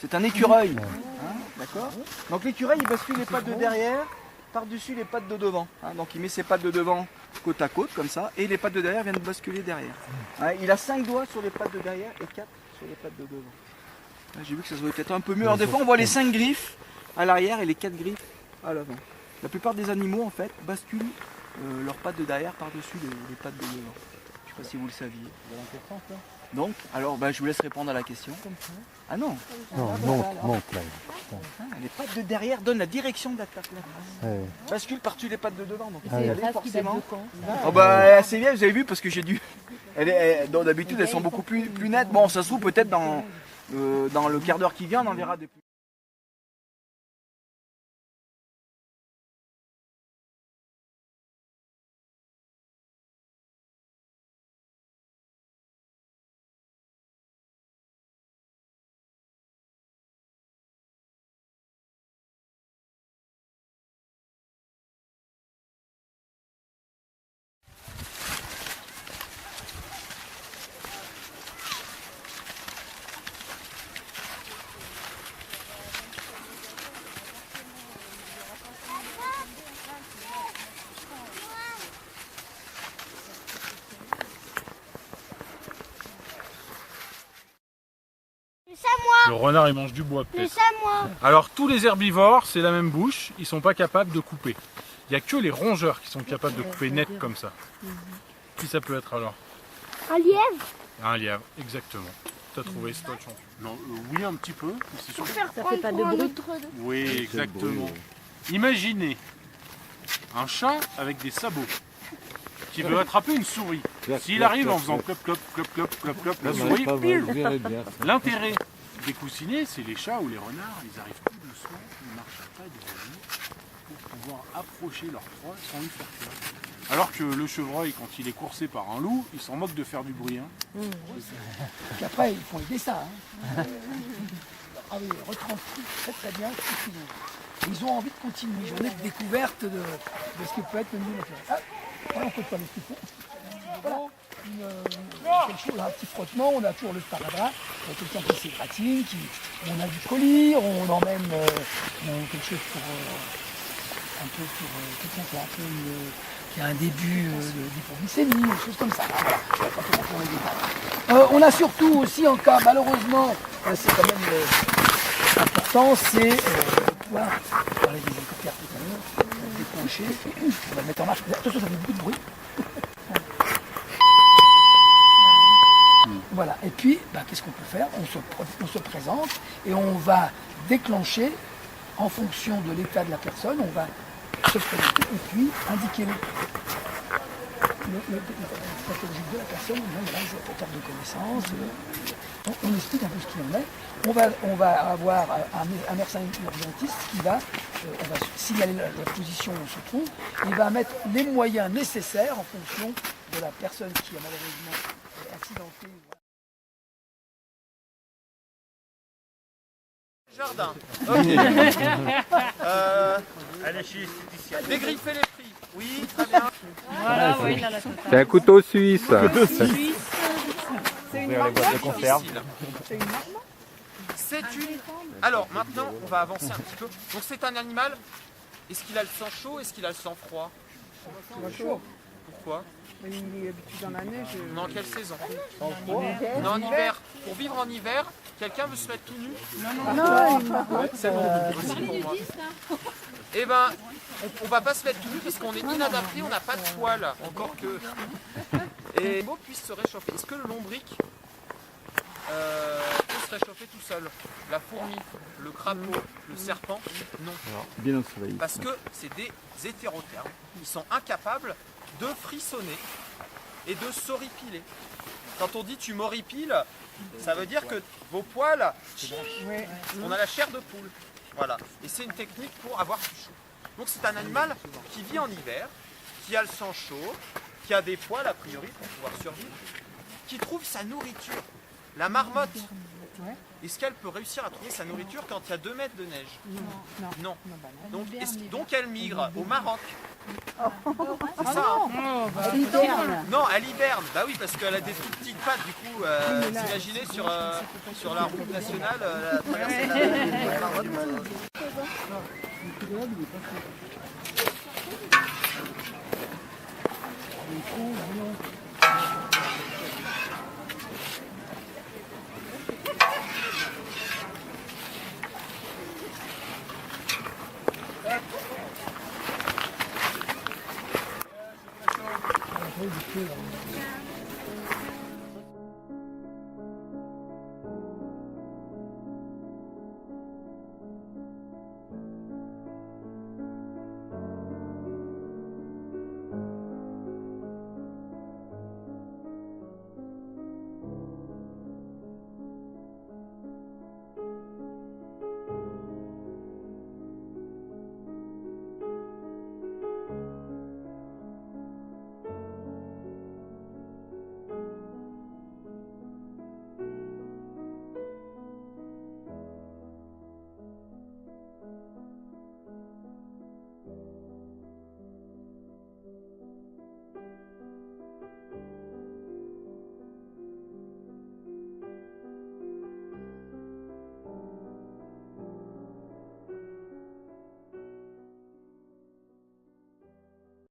C'est un écureuil. Hein, d'accord. Donc l'écureuil, il bascule les pattes de derrière par-dessus les pattes de devant. Hein, donc il met ses pattes de devant côte à côte, comme ça, et les pattes de derrière viennent basculer derrière. Hein, il a 5 doigts sur les pattes de derrière et 4 sur les pattes de devant. Là, j'ai vu que ça se voit peut-être un peu mieux. Alors des fois, on voit les 5 griffes à l'arrière et les 4 griffes à l'avant. La plupart des animaux, en fait, basculent leurs pattes de derrière par-dessus les pattes de devant. Je ne sais pas si vous le saviez. Donc, alors je vous laisse répondre à la question. Ah non. Non, monte là. Les pattes de derrière donnent la direction d'attaque. Ouais. Bascule par-dessus les pattes de devant. Donc, Ah oui. forcément. Oh bah, c'est bien, vous avez vu, parce que j'ai dû. D'habitude, elles sont beaucoup plus nettes. Bon, ça se trouve peut-être dans le quart d'heure qui vient, on en verra des plus. Le renard il mange du bois peut-être. ça moi. Alors tous les herbivores c'est la même bouche, ils sont pas capables de couper. Il n'y a que les rongeurs qui sont capables de couper net comme ça. Qui ça peut être alors? Un lièvre. Un lièvre, exactement. T'as trouvé, c'est toi le champion. Non, oui un petit peu, mais c'est sûr. Ça fait pas de bruit. Oui, exactement. Imaginez un chat avec des sabots qui veut attraper une souris. S'il arrive en faisant clop clop clop clop clop clop, la souris pile. L'intérêt des coussinets, c'est les chats ou les renards, ils arrivent tout doucement, ils ne marchent pas devant nous pour pouvoir approcher leur proie sans lui faire peur. Alors que le chevreuil, quand il est coursé par un loup, il s'en moque de faire du bruit. Hein. Puis après, ils font aider ça. Hein. Ah oui, retranscrit très très bien ce qu'ils ont. Ils ont envie de continuer une journée de découverte de ce que peut être le milieu naturel. Ah, voilà, on peut pas l'expliquer. Voilà. Quelque chose, un petit frottement, on a toujours le sparadrap, quelqu'un qui s'égratine, on a du colis, on emmène quelque chose pour un peu pour quelqu'un qui a un peu qui a un début d'hypoglycémie, des choses comme ça. Voilà. Je vais pas trop rentrer dans les détails. On a surtout aussi en cas, malheureusement, c'est quand même important, c'est de pouvoir parler des hélicoptères tout à l'heure, déclencher, on va le mettre en marche. Attention, ça fait beaucoup de bruit. Voilà, et puis, qu'est-ce qu'on peut faire? On se présente et on va déclencher, en fonction de l'état de la personne, on va se présenter et puis indiquer la pathologie de la personne, voilà, sa carte de connaissance, on explique un peu ce qu'il en est. On va avoir un médecin urgentiste qui va, on va signaler la position où on se trouve, il va mettre les moyens nécessaires en fonction de la personne qui a malheureusement accidenté. Jardin. Ok. Dégriffer les prix. Oui, très bien. Voilà, oui, là, C'est un couteau suisse. C'est une marque. C'est une. Alors maintenant, on va avancer un petit peu. Donc c'est un animal. Est-ce qu'il a le sang chaud? Est-ce qu'il a le sang froid? Chaud. Pourquoi? il est habitué dans la neige. Non, en quelle saison? Non, en hiver. Pour vivre en hiver, quelqu'un veut se mettre tout nu? Non, C'est bon, aussi pour moi. Eh ben, on va pas se mettre tout nu parce qu'on est inadapté, on n'a pas de poils, encore que. Et les mots puissent se réchauffer. Est-ce que le lombric peut se réchauffer tout seul? La fourmi, le crapaud, le serpent? Non. Bien ensoleillé. Parce que c'est des hétérothermes. Ils sont incapables de frissonner et de s'horripiler. Quand on dit tu m'horripiles, ça veut dire que vos poils, on a la chair de poule. Voilà. Et c'est une technique pour avoir plus chaud. Donc c'est un animal qui vit en hiver, qui a le sang chaud, qui a des poils a priori pour pouvoir survivre, qui trouve sa nourriture. La marmotte, Ouais. est-ce qu'elle peut réussir à trouver sa nourriture quand il y a 2 mètres de neige? Non. Non. Bah non. Donc elle migre au Maroc. C'est Ah ça. non. hein. Oh, bah, Non, elle hiberne. Bah oui, parce qu'elle a des toutes petites pattes. Du coup, vous imaginez sur la route nationale, la traversée de la Maroc. les trous, non.